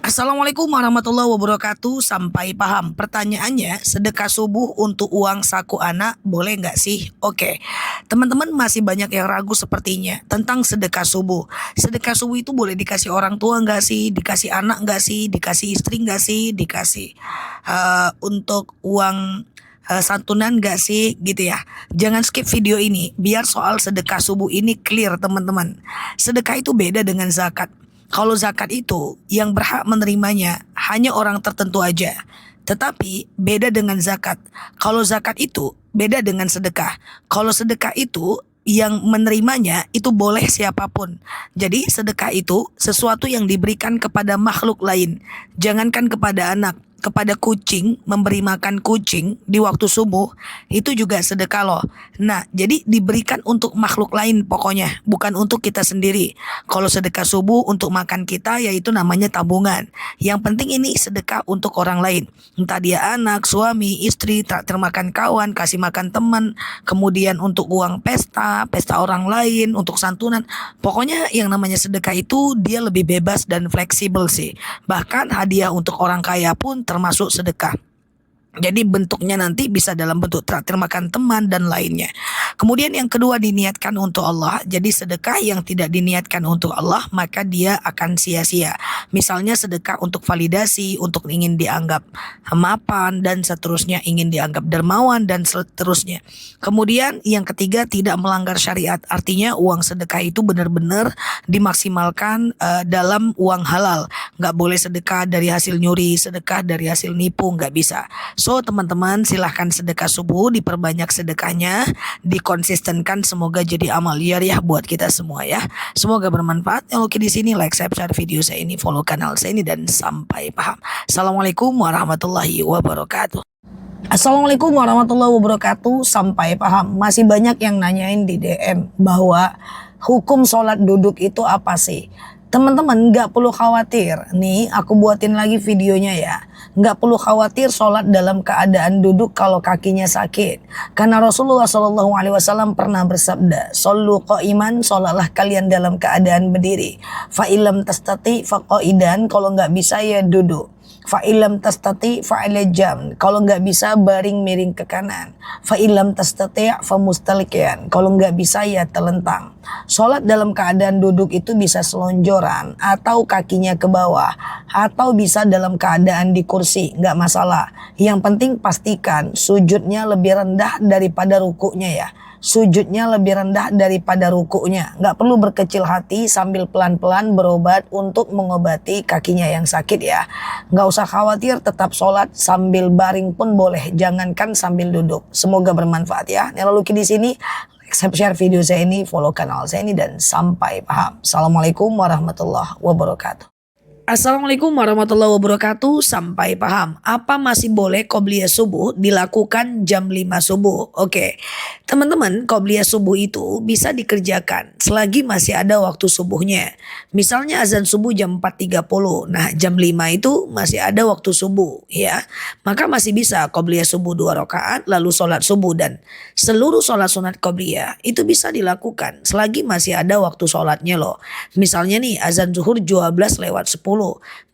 Assalamualaikum warahmatullahi wabarakatuh. Sampai paham. Pertanyaannya, sedekah subuh untuk uang saku anak boleh nggak sih? Oke, teman-teman masih banyak yang ragu sepertinya tentang sedekah subuh. Sedekah subuh itu boleh dikasih orang tua nggak sih? Dikasih anak nggak sih? Dikasih istri nggak sih? Dikasih untuk uang santunan gak sih gitu ya. Jangan skip video ini biar soal sedekah subuh ini clear teman-teman. Sedekah itu beda dengan zakat. Kalau zakat itu yang berhak menerimanya hanya orang tertentu aja. Tetapi beda dengan zakat. Kalau zakat itu beda dengan sedekah. Kalau sedekah itu yang menerimanya itu boleh siapapun. Jadi sedekah itu sesuatu yang diberikan kepada makhluk lain. Jangankan kepada anak, kepada kucing, memberi makan kucing di waktu subuh itu juga sedekah loh. Nah, jadi diberikan untuk makhluk lain pokoknya, bukan untuk kita sendiri. Kalau sedekah subuh untuk makan kita yaitu namanya tabungan. Yang penting ini sedekah untuk orang lain. Entah dia anak, suami, istri, traktir makan kawan, kasih makan teman, kemudian untuk uang pesta, pesta orang lain, untuk santunan. Pokoknya yang namanya sedekah itu dia lebih bebas dan fleksibel sih. Bahkan hadiah untuk orang kaya pun termasuk sedekah. Jadi bentuknya nanti bisa dalam bentuk traktir makan teman dan lainnya. Kemudian yang kedua diniatkan untuk Allah. Jadi sedekah yang tidak diniatkan untuk Allah maka dia akan sia-sia. Misalnya sedekah untuk validasi, untuk ingin dianggap mapan dan seterusnya, ingin dianggap dermawan dan seterusnya. Kemudian yang ketiga tidak melanggar syariat. Artinya uang sedekah itu benar-benar dimaksimalkan dalam uang halal. Nggak boleh sedekah dari hasil nyuri, sedekah dari hasil nipu, nggak bisa. So teman-teman silahkan sedekah subuh, diperbanyak sedekahnya, dikonsistenkan, semoga jadi amal jariah buat kita semua ya. Semoga bermanfaat. Yang oke di sini like, share video saya ini, follow kanal saya ini dan sampai paham. Assalamualaikum warahmatullahi wabarakatuh. Assalamualaikum warahmatullahi wabarakatuh. Sampai paham. Masih banyak yang nanyain di DM bahwa hukum sholat duduk itu apa sih? Teman-teman nggak perlu khawatir. Nih aku buatin lagi videonya ya. Nggak perlu khawatir sholat dalam keadaan duduk kalau kakinya sakit. Karena Rasulullah SAW pernah bersabda, "Shollu qa'iman, sholatlah kalian dalam keadaan berdiri. Fa ilam tastati fa qa'idan, kalau nggak bisa ya duduk. Fa ilam tastati fa ala jam, kalau nggak bisa baring miring ke kanan. Fa ilam tastati fa mustalikian, kalau nggak bisa ya telentang." Sholat dalam keadaan duduk itu bisa selonjoran atau kakinya ke bawah atau bisa dalam keadaan di kursi, nggak masalah. Yang penting pastikan sujudnya lebih rendah daripada rukuknya ya. Sujudnya lebih rendah daripada rukuknya. Nggak perlu berkecil hati sambil pelan-pelan berobat untuk mengobati kakinya yang sakit ya. Nggak usah khawatir, tetap sholat sambil baring pun boleh. Jangankan sambil duduk. Semoga bermanfaat ya. Lalu di sini share video saya ini, follow kanal saya ini dan sampai paham. Assalamualaikum warahmatullahi wabarakatuh. Assalamualaikum warahmatullahi wabarakatuh. Sampai paham. Apa masih boleh qobliyah subuh dilakukan jam 5 subuh? Oke. Teman-teman, qobliyah subuh itu bisa dikerjakan selagi masih ada waktu subuhnya. Misalnya azan subuh jam 4.30. Nah, jam 5 itu masih ada waktu subuh ya. Maka masih bisa qobliyah subuh 2 rakaat lalu sholat subuh, dan seluruh sholat sunat qobliyah itu bisa dilakukan selagi masih ada waktu sholatnya loh. Misalnya nih azan zuhur 12:10.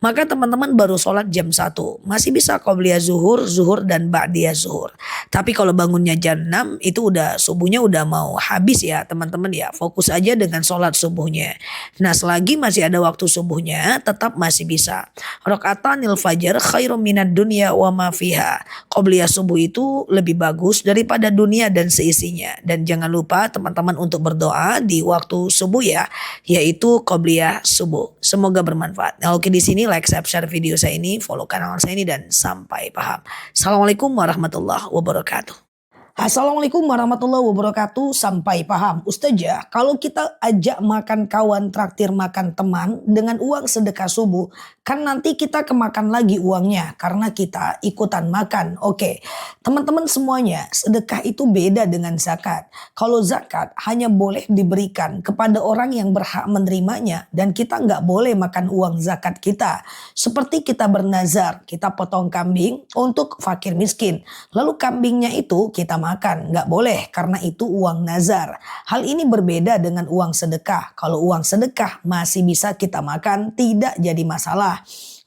Maka teman-teman baru sholat jam 1. Masih bisa qobliyah zuhur, zuhur dan ba'diyah zuhur. Tapi kalau bangunnya jam 6 itu udah subuhnya udah mau habis ya teman-teman ya. Fokus aja dengan sholat subuhnya. Nah selagi masih ada waktu subuhnya tetap masih bisa. Rakaatanil fajar khairum minad dunya wa ma fiha. Qobliyah subuh itu lebih bagus daripada dunia dan seisinya. Dan jangan lupa teman-teman untuk berdoa di waktu subuh ya. Yaitu qobliyah subuh. Semoga bermanfaat. Nah, oke di sini like, share video saya ini, follow kanal saya ini dan sampai paham. Assalamualaikum warahmatullahi wabarakatuh. Assalamualaikum warahmatullahi wabarakatuh. Sampai paham. Ustazah, kalau kita ajak makan kawan, traktir makan teman dengan uang sedekah subuh, kan nanti kita kemakan lagi uangnya karena kita ikutan makan. Oke, teman-teman semuanya, sedekah itu beda dengan zakat. Kalau zakat hanya boleh diberikan kepada orang yang berhak menerimanya dan kita nggak boleh makan uang zakat kita. Seperti kita bernazar, kita potong kambing untuk fakir miskin. Lalu kambingnya itu kita makan, nggak boleh karena itu uang nazar. Hal ini berbeda dengan uang sedekah. Kalau uang sedekah masih bisa kita makan, tidak jadi masalah.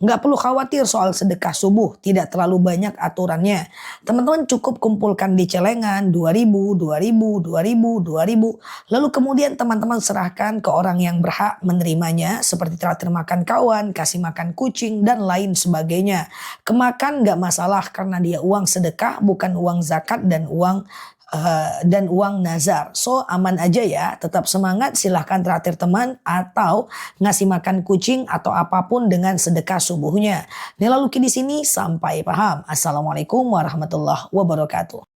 Nggak perlu khawatir soal sedekah subuh, tidak terlalu banyak aturannya. Teman-teman cukup kumpulkan di celengan 2.000, 2.000, 2.000, 2.000. Lalu kemudian teman-teman serahkan ke orang yang berhak menerimanya seperti traktir makan kawan, kasih makan kucing, dan lain sebagainya. Kemakan nggak masalah karena dia uang sedekah bukan uang zakat dan uang nazar. So aman aja ya, tetap semangat, silahkan traktir teman atau ngasih makan kucing atau apapun dengan sedekah subuhnya. Nila Luki di sini, sampai paham. Assalamualaikum warahmatullahi wabarakatuh.